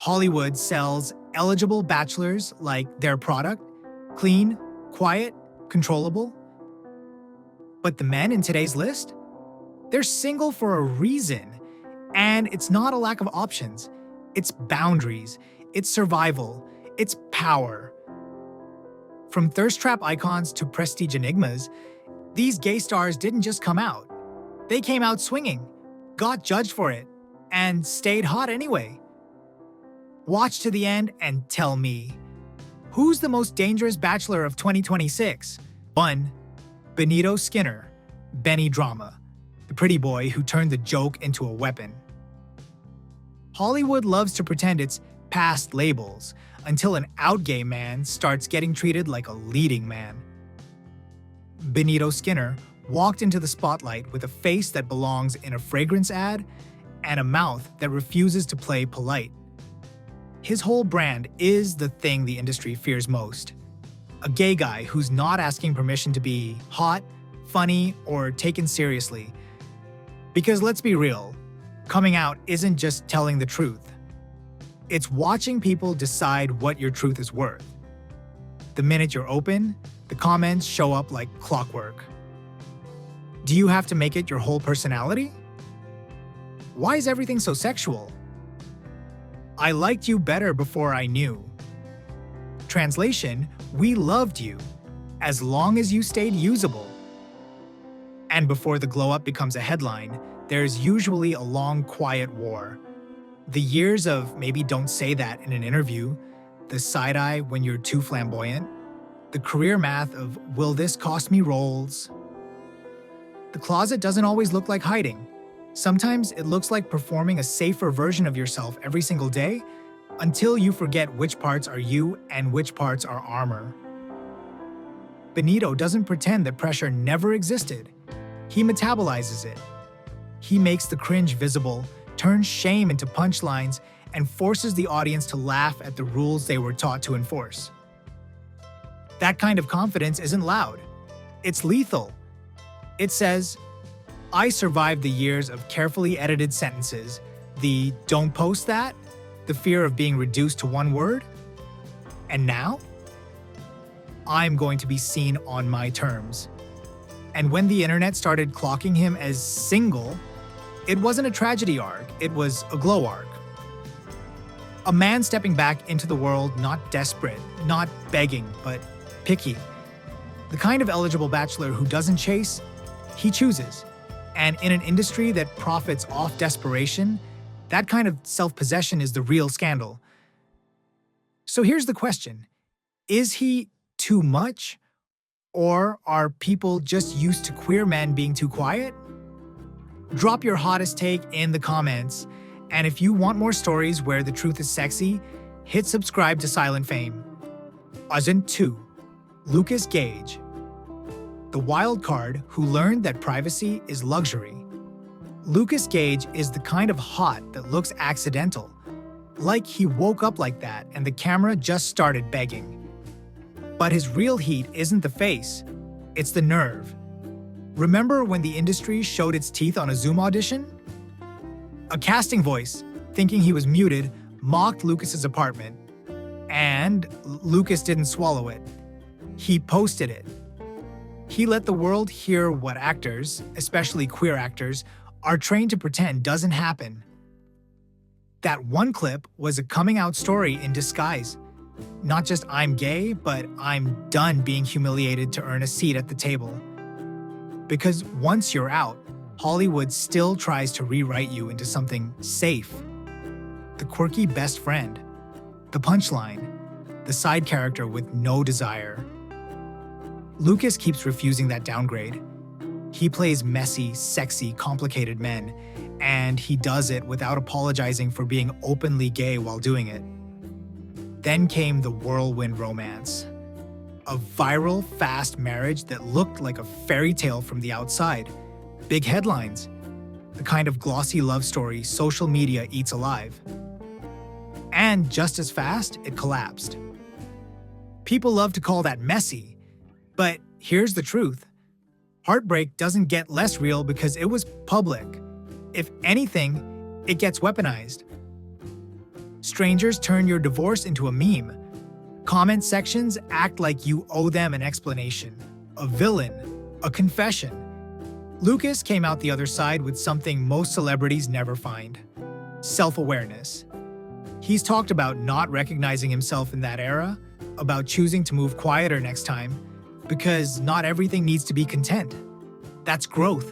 Hollywood sells eligible bachelors like their product, clean, quiet, controllable. But the men in today's list? They're single for a reason. And it's not a lack of options. It's boundaries, it's survival, it's power. From thirst trap icons to prestige enigmas, these gay stars didn't just come out. They came out swinging, got judged for it, and stayed hot anyway. Watch to the end and tell me, who's the most dangerous bachelor of 2026? 1. Benito Skinner, Benny Drama, the pretty boy who turned the joke into a weapon. Hollywood loves to pretend it's past labels until an out gay man starts getting treated like a leading man. Benito Skinner walked into the spotlight with a face that belongs in a fragrance ad and a mouth that refuses to play polite. His whole brand is the thing the industry fears most. A gay guy who's not asking permission to be hot, funny, or taken seriously. Because let's be real, coming out isn't just telling the truth. It's watching people decide what your truth is worth. The minute you're open, the comments show up like clockwork. Do you have to make it your whole personality? Why is everything so sexual? I liked you better before I knew. Translation, we loved you, as long as you stayed usable. And before the glow-up becomes a headline, there's usually a long, quiet war. The years of maybe don't say that in an interview, the side-eye when you're too flamboyant, the career math of will this cost me roles? The closet doesn't always look like hiding. Sometimes it looks like performing a safer version of yourself every single day until you forget which parts are you and which parts are armor. Benito doesn't pretend that pressure never existed. He metabolizes it. He makes the cringe visible, turns shame into punchlines, and forces the audience to laugh at the rules they were taught to enforce. That kind of confidence isn't loud. It's lethal. It says, I survived the years of carefully edited sentences, the don't post that, the fear of being reduced to one word, and now, I'm going to be seen on my terms. And when the internet started clocking him as single, it wasn't a tragedy arc, it was a glow arc. A man stepping back into the world not desperate, not begging, but picky. The kind of eligible bachelor who doesn't chase, he chooses. And in an industry that profits off desperation, that kind of self-possession is the real scandal. So here's the question. Is he too much? Or are people just used to queer men being too quiet? Drop your hottest take in the comments. And if you want more stories where the truth is sexy, hit subscribe to Silent Fame. As in 2. Lukas Gage, the wild card who learned that privacy is luxury. Lukas Gage is the kind of hot that looks accidental, like he woke up like that and the camera just started begging. But his real heat isn't the face, it's the nerve. Remember when the industry showed its teeth on a Zoom audition? A casting voice, thinking he was muted, mocked Lucas's apartment. And Lukas didn't swallow it. He posted it. He let the world hear what actors, especially queer actors, are trained to pretend doesn't happen. That one clip was a coming out story in disguise. Not just I'm gay, but I'm done being humiliated to earn a seat at the table. Because once you're out, Hollywood still tries to rewrite you into something safe. The quirky best friend, the punchline, the side character with no desire. Lukas keeps refusing that downgrade. He plays messy, sexy, complicated men, and he does it without apologizing for being openly gay while doing it. Then came the whirlwind romance. A viral, fast marriage that looked like a fairy tale from the outside. Big headlines. The kind of glossy love story social media eats alive. And just as fast, it collapsed. People love to call that messy. But here's the truth. Heartbreak doesn't get less real because it was public. If anything, it gets weaponized. Strangers turn your divorce into a meme. Comment sections act like you owe them an explanation, a villain, a confession. Lukas came out the other side with something most celebrities never find: self-awareness. He's talked about not recognizing himself in that era, about choosing to move quieter next time, because not everything needs to be content. That's growth.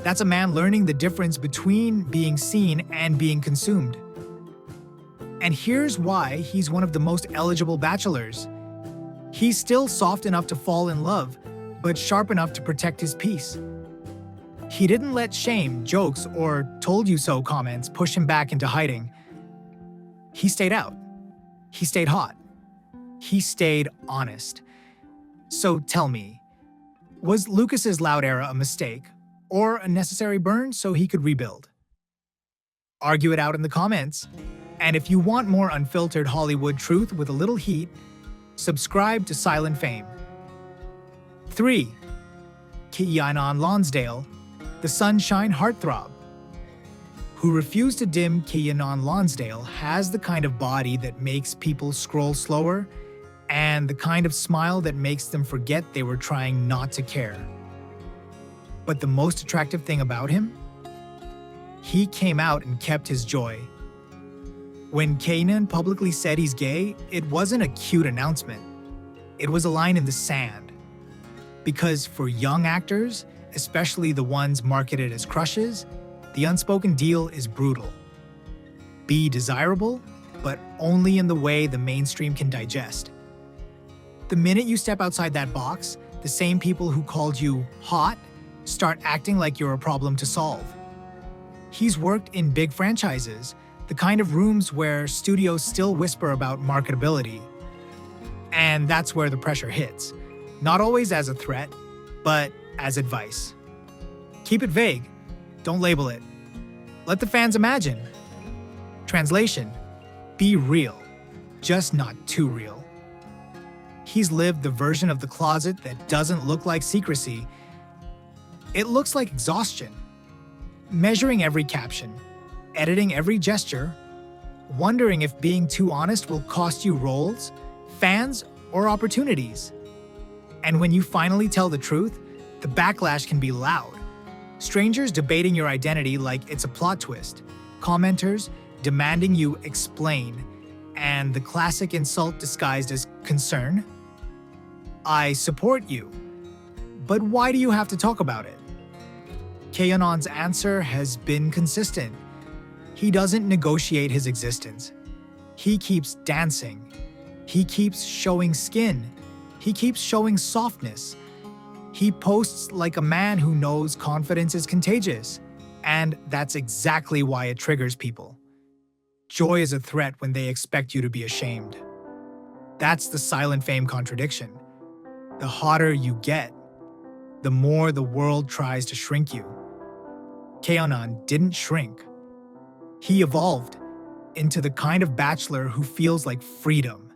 That's a man learning the difference between being seen and being consumed. And here's why he's one of the most eligible bachelors. He's still soft enough to fall in love, but sharp enough to protect his peace. He didn't let shame, jokes, or told you so comments push him back into hiding. He stayed out. He stayed hot. He stayed honest. So tell me, was Lukas's loud era a mistake, or a necessary burn so he could rebuild? Argue it out in the comments. And if you want more unfiltered Hollywood truth with a little heat, subscribe to Silent Fame. 3. Keiynan Lonsdale, the sunshine heartthrob. Who refused to dim Keiynan Lonsdale has the kind of body that makes people scroll slower and the kind of smile that makes them forget they were trying not to care. But the most attractive thing about him? He came out and kept his joy. When Keiynan publicly said he's gay, it wasn't a cute announcement. It was a line in the sand. Because for young actors, especially the ones marketed as crushes, the unspoken deal is brutal. Be desirable, but only in the way the mainstream can digest. The minute you step outside that box, the same people who called you hot start acting like you're a problem to solve. He's worked in big franchises, the kind of rooms where studios still whisper about marketability. And that's where the pressure hits. Not always as a threat, but as advice. Keep it vague. Don't label it. Let the fans imagine. Translation: be real, just not too real. He's lived the version of the closet that doesn't look like secrecy. It looks like exhaustion. Measuring every caption, editing every gesture, wondering if being too honest will cost you roles, fans, or opportunities. And when you finally tell the truth, the backlash can be loud. Strangers debating your identity like it's a plot twist, commenters demanding you explain, and the classic insult disguised as concern. I support you, but why do you have to talk about it? Keiynan's answer has been consistent. He doesn't negotiate his existence. He keeps dancing. He keeps showing skin. He keeps showing softness. He posts like a man who knows confidence is contagious. And that's exactly why it triggers people. Joy is a threat when they expect you to be ashamed. That's the silent fame contradiction. The hotter you get, the more the world tries to shrink you. Keiynan didn't shrink. He evolved into the kind of bachelor who feels like freedom.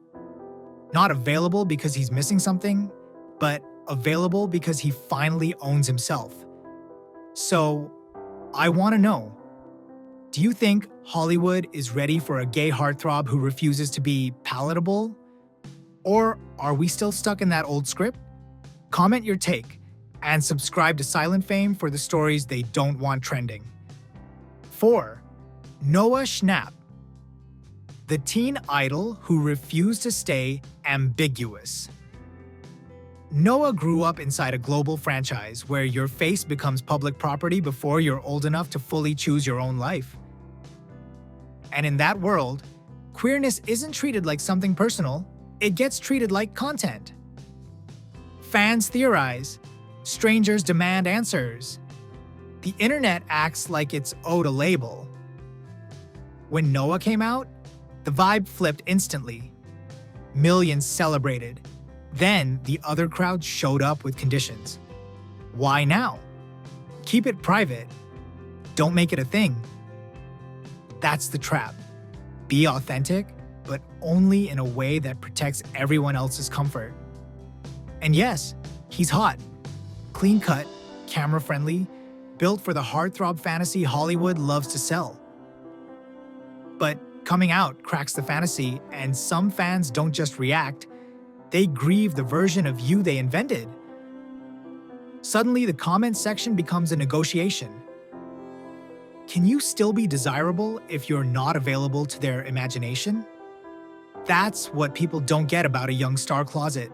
Not available because he's missing something, but available because he finally owns himself. So, I want to know, do you think Hollywood is ready for a gay heartthrob who refuses to be palatable? Or are we still stuck in that old script? Comment your take and subscribe to Silent Fame for the stories they don't want trending. 4. Noah Schnapp, the teen idol who refused to stay ambiguous. Noah grew up inside a global franchise where your face becomes public property before you're old enough to fully choose your own life. And in that world, queerness isn't treated like something personal, it gets treated like content. Fans theorize, strangers demand answers. The internet acts like it's owed a label. When Noah came out, the vibe flipped instantly. Millions celebrated. Then the other crowd showed up with conditions. Why now? Keep it private. Don't make it a thing. That's the trap. Be authentic, but only in a way that protects everyone else's comfort. And yes, he's hot. Clean-cut, camera-friendly, built for the heartthrob fantasy Hollywood loves to sell. But Coming out cracks the fantasy, and some fans don't just react, they grieve the version of you they invented. Suddenly, the comments section becomes a negotiation. Can you still be desirable if you're not available to their imagination? That's what people don't get about a young star closet.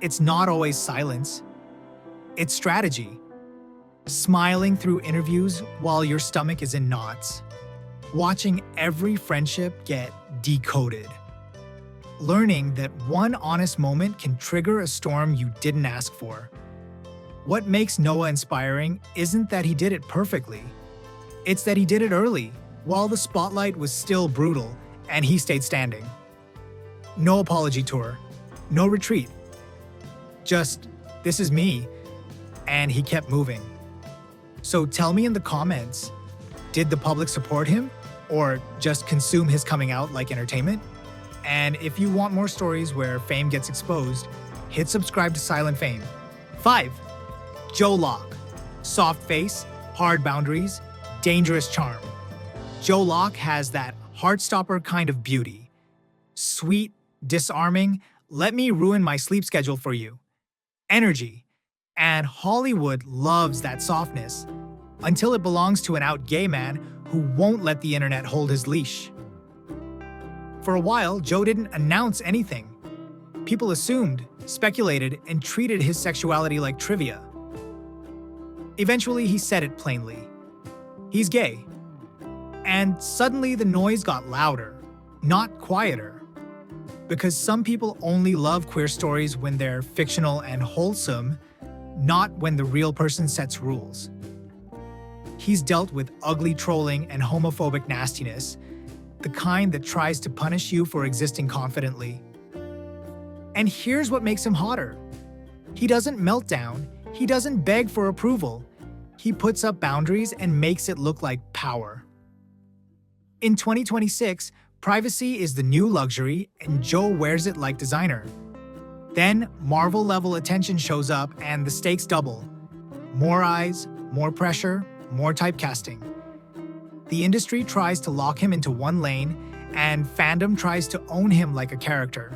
It's not always silence. It's strategy. Smiling through interviews while your stomach is in knots. Watching every friendship get decoded. Learning that one honest moment can trigger a storm you didn't ask for. What makes Noah inspiring isn't that he did it perfectly. It's that he did it early, while the spotlight was still brutal, and he stayed standing. No apology tour, no retreat. Just, this is me, and he kept moving. So tell me in the comments, did the public support him, or just consume his coming out like entertainment? And if you want more stories where fame gets exposed, hit subscribe to Silent Fame. 5. Joe Locke. Soft face, hard boundaries, dangerous charm. Joe Locke has that heartstopper kind of beauty. Sweet, disarming, let me ruin my sleep schedule for you. Energy. And Hollywood loves that softness, until it belongs to an out gay man who won't let the internet hold his leash. For a while, Joe didn't announce anything. People assumed, speculated, and treated his sexuality like trivia. Eventually, he said it plainly. He's gay. And suddenly the noise got louder, not quieter. Because some people only love queer stories when they're fictional and wholesome, not when the real person sets rules. He's dealt with ugly trolling and homophobic nastiness, the kind that tries to punish you for existing confidently. And here's what makes him hotter. He doesn't melt down, he doesn't beg for approval. He puts up boundaries and makes it look like power. In 2026, privacy is the new luxury, and Joe wears it like designer. Then, Marvel-level attention shows up and the stakes double. More eyes, more pressure, more typecasting. The industry tries to lock him into one lane, and fandom tries to own him like a character.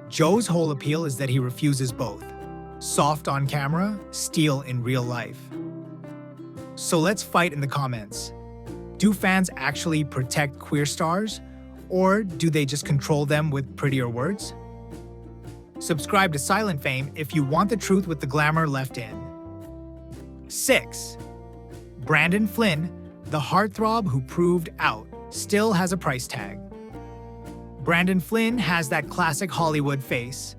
Joe's whole appeal is that he refuses both. Soft on camera, steel in real life. So let's fight in the comments. Do fans actually protect queer stars, or do they just control them with prettier words? Subscribe to Silent Fame if you want the truth with the glamour left in. 6. Brandon Flynn, the heartthrob who proved out, still has a price tag. Brandon Flynn has that classic Hollywood face.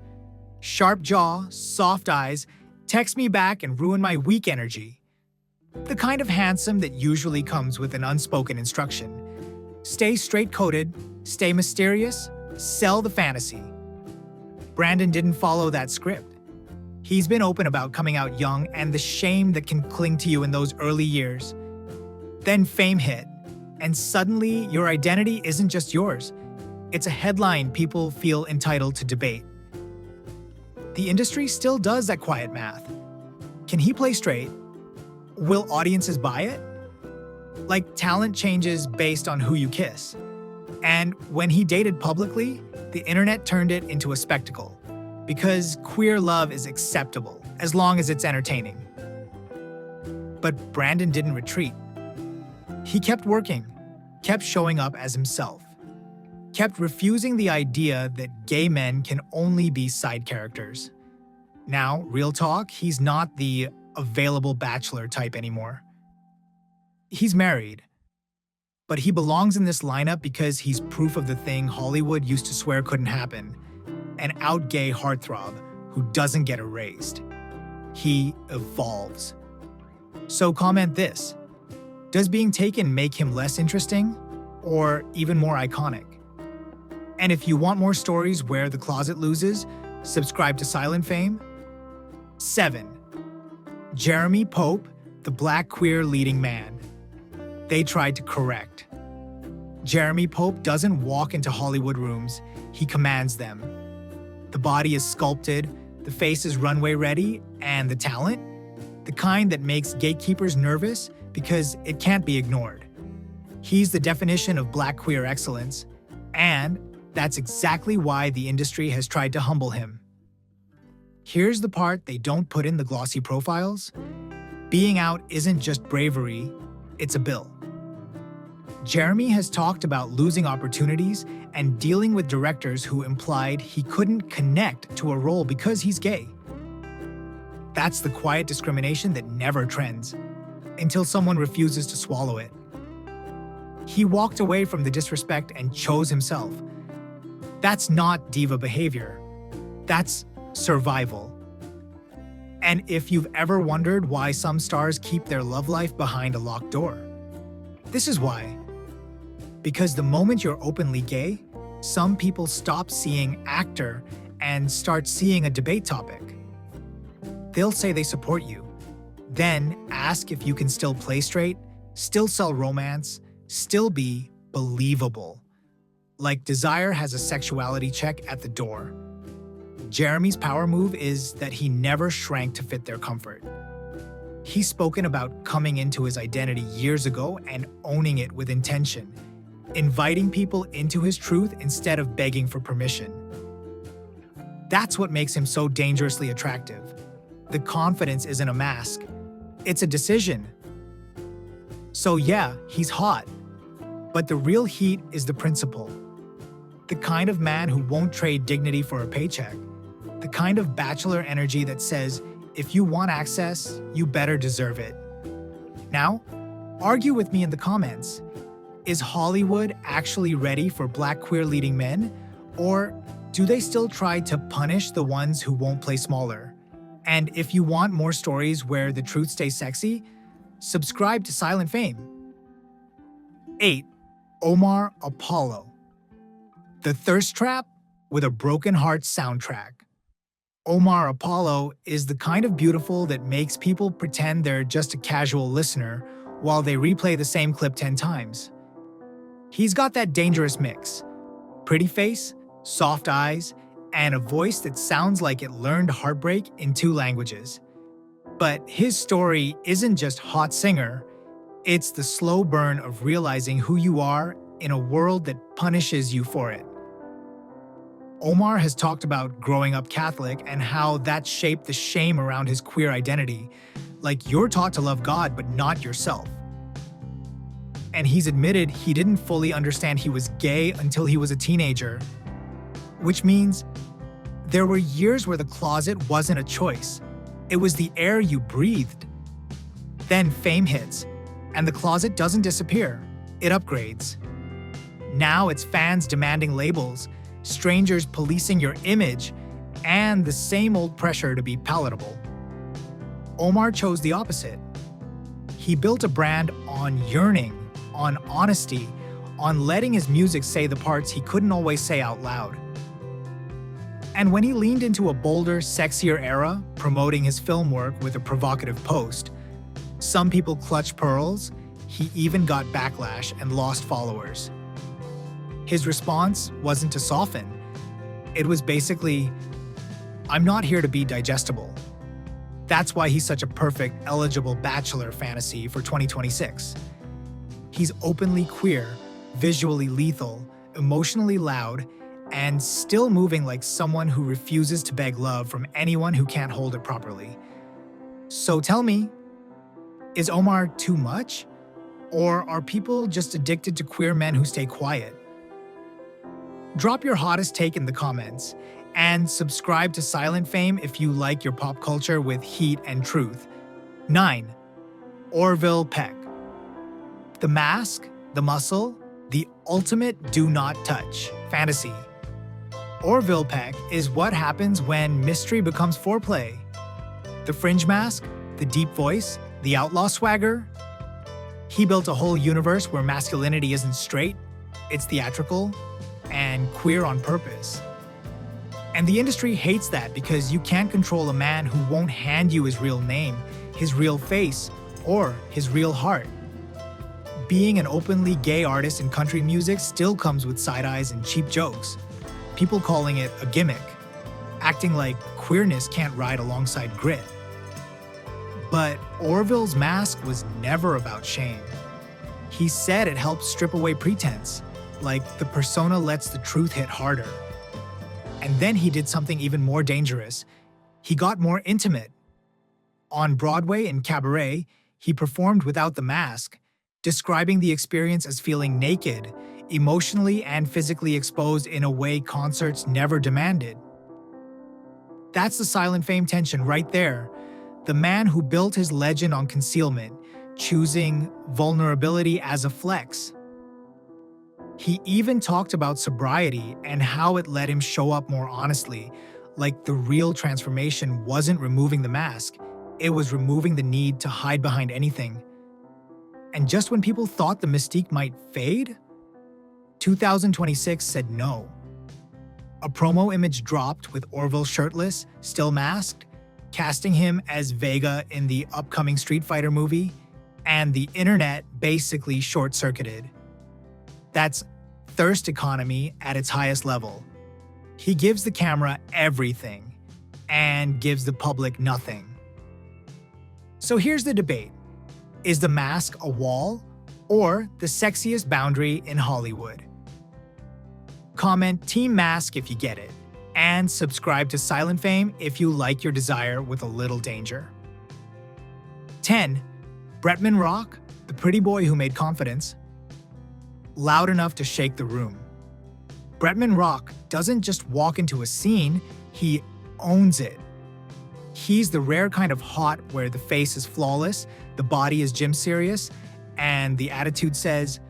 Sharp jaw, soft eyes, text me back and ruin my weak energy. The kind of handsome that usually comes with an unspoken instruction. Stay straight-coated, stay mysterious, sell the fantasy. Brandon didn't follow that script. He's been open about coming out young and the shame that can cling to you in those early years. Then fame hit, and suddenly your identity isn't just yours. It's a headline people feel entitled to debate. The industry still does that quiet math. Can he play straight? Will audiences buy it? Like talent changes based on who you kiss. And when he dated publicly, the internet turned it into a spectacle. Because queer love is acceptable, as long as it's entertaining. But Brandon didn't retreat. He kept working, kept showing up as himself, kept refusing the idea that gay men can only be side characters. Now, real talk, he's not the available bachelor type anymore. He's married, but he belongs in this lineup because he's proof of the thing Hollywood used to swear couldn't happen, an out gay heartthrob who doesn't get erased. He evolves. So comment this. Does being taken make him less interesting or even more iconic? And if you want more stories where the closet loses, subscribe to Silent Fame. 7. Jeremy Pope, the black queer leading man. They tried to correct. Jeremy Pope doesn't walk into Hollywood rooms, he commands them. The body is sculpted, the face is runway ready, and the talent? The kind that makes gatekeepers nervous because it can't be ignored. He's the definition of Black queer excellence, and that's exactly why the industry has tried to humble him. Here's the part they don't put in the glossy profiles. Being out isn't just bravery, it's a bill. Jeremy has talked about losing opportunities and dealing with directors who implied he couldn't connect to a role because he's gay. That's the quiet discrimination that never trends, until someone refuses to swallow it. He walked away from the disrespect and chose himself. That's not diva behavior. That's survival. And if you've ever wondered why some stars keep their love life behind a locked door, this is why. Because the moment you're openly gay, some people stop seeing actor and start seeing a debate topic. They'll say they support you, then ask if you can still play straight, still sell romance, still be believable. Like Desire has a sexuality check at the door. Jeremy's power move is that he never shrank to fit their comfort. He's spoken about coming into his identity years ago and owning it with intention, inviting people into his truth instead of begging for permission. That's what makes him so dangerously attractive. The confidence isn't a mask, it's a decision. So yeah, he's hot, but the real heat is the principle. The kind of man who won't trade dignity for a paycheck. The kind of bachelor energy that says, if you want access, you better deserve it. Now, argue with me in the comments. Is Hollywood actually ready for Black queer leading men? Or do they still try to punish the ones who won't play smaller? And if you want more stories where the truth stays sexy, subscribe to Silent Fame. 8. Omar Apollo. The Thirst Trap with a Broken Heart soundtrack. Omar Apollo is the kind of beautiful that makes people pretend they're just a casual listener while they replay the same clip 10 times. He's got that dangerous mix: pretty face, soft eyes, and a voice that sounds like it learned heartbreak in 2 languages. But his story isn't just hot singer, it's the slow burn of realizing who you are in a world that punishes you for it. Omar has talked about growing up Catholic and how that shaped the shame around his queer identity, like you're taught to love God but not yourself. And he's admitted he didn't fully understand he was gay until he was a teenager, which means there were years where the closet wasn't a choice. It was the air you breathed. Then fame hits, and the closet doesn't disappear, it upgrades. Now it's fans demanding labels, strangers policing your image, and the same old pressure to be palatable. Omar chose the opposite. He built a brand on yearning, on honesty, on letting his music say the parts he couldn't always say out loud. And when he leaned into a bolder, sexier era, promoting his film work with a provocative post, some people clutched pearls, he even got backlash and lost followers. His response wasn't to soften. It was basically, I'm not here to be digestible. That's why he's such a perfect, eligible bachelor fantasy for 2026. He's openly queer, visually lethal, emotionally loud, and still moving like someone who refuses to beg love from anyone who can't hold it properly. So tell me, is Omar too much? Or are people just addicted to queer men who stay quiet? Drop your hottest take in the comments, and subscribe to Silent Fame if you like your pop culture with heat and truth. 9. Orville Peck. The mask, the muscle, the ultimate do not touch fantasy. Orville Peck is what happens when mystery becomes foreplay. The fringe mask, the deep voice, the outlaw swagger. He built a whole universe where masculinity isn't straight, it's theatrical, and queer on purpose. And the industry hates that because you can't control a man who won't hand you his real name, his real face, or his real heart. Being an openly gay artist in country music still comes with side eyes and cheap jokes. People calling it a gimmick, acting like queerness can't ride alongside grit. But Orville's mask was never about shame. He said it helped strip away pretense, like the persona lets the truth hit harder. And then he did something even more dangerous. He got more intimate. On Broadway in Cabaret, he performed without the mask, describing the experience as feeling naked, emotionally and physically exposed in a way concerts never demanded. That's the silent fame tension right there. The man who built his legend on concealment, choosing vulnerability as a flex. He even talked about sobriety and how it let him show up more honestly, like the real transformation wasn't removing the mask, it was removing the need to hide behind anything. And just when people thought the mystique might fade, 2026 said no. A promo image dropped with Orville shirtless, still masked, casting him as Vega in the upcoming Street Fighter movie, and the internet basically short-circuited. That's thirst economy at its highest level. He gives the camera everything and gives the public nothing. So here's the debate. Is the mask a wall or the sexiest boundary in Hollywood? Comment Team Mask if you get it, and subscribe to Silent Fame if you like your desire with a little danger. 10. Bretman Rock, the pretty boy who made confidence, loud enough to shake the room. Bretman Rock doesn't just walk into a scene, he owns it. He's the rare kind of hot where the face is flawless, the body is gym serious, and the attitude says,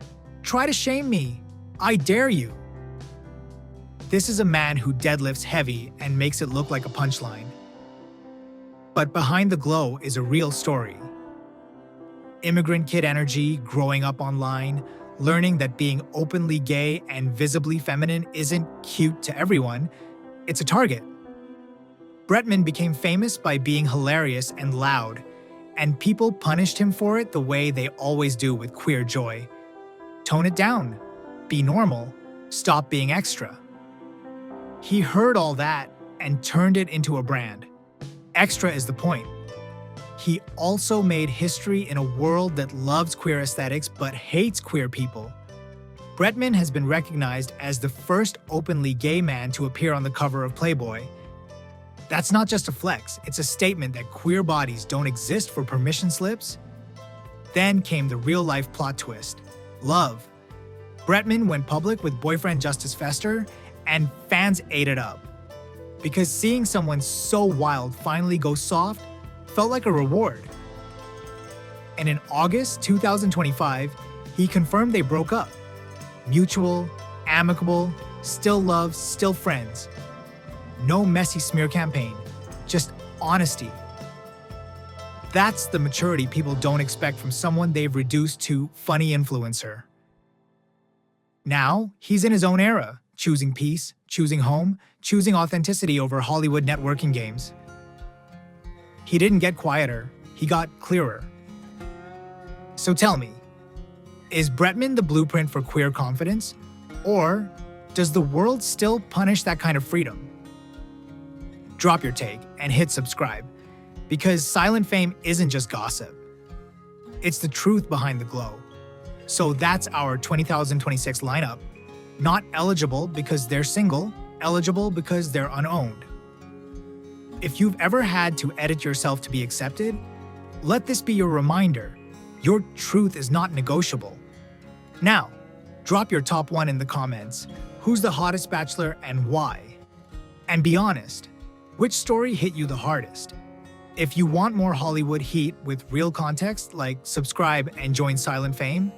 "Try to shame me, I dare you." This is a man who deadlifts heavy and makes it look like a punchline. But behind the glow is a real story. Immigrant kid energy, growing up online, learning that being openly gay and visibly feminine isn't cute to everyone, it's a target. Bretman became famous by being hilarious and loud, and people punished him for it the way they always do with queer joy. Tone it down, be normal, stop being extra. He heard all that and turned it into a brand. Extra is the point. He also made history in a world that loves queer aesthetics but hates queer people. Bretman has been recognized as the first openly gay man to appear on the cover of Playboy. That's not just a flex, it's a statement that queer bodies don't exist for permission slips. Then came the real-life plot twist: love. Bretman went public with boyfriend Justice Fester, and fans ate it up. Because seeing someone so wild finally go soft felt like a reward. And in August 2025, he confirmed they broke up. Mutual, amicable, still love, still friends. No messy smear campaign, just honesty. That's the maturity people don't expect from someone they've reduced to funny influencer. Now, he's in his own era, choosing peace, choosing home, choosing authenticity over Hollywood networking games. He didn't get quieter, he got clearer. So tell me, is Bretman the blueprint for queer confidence? Or does the world still punish that kind of freedom? Drop your take and hit subscribe, because Silent Fame isn't just gossip. It's the truth behind the glow. So that's our 2026 lineup. Not eligible because they're single, eligible because they're unowned. If you've ever had to edit yourself to be accepted, let this be your reminder. Your truth is not negotiable. Now, drop your top one in the comments. Who's the hottest bachelor and why? And be honest, which story hit you the hardest? If you want more Hollywood heat with real context, like subscribe and join Silent Fame.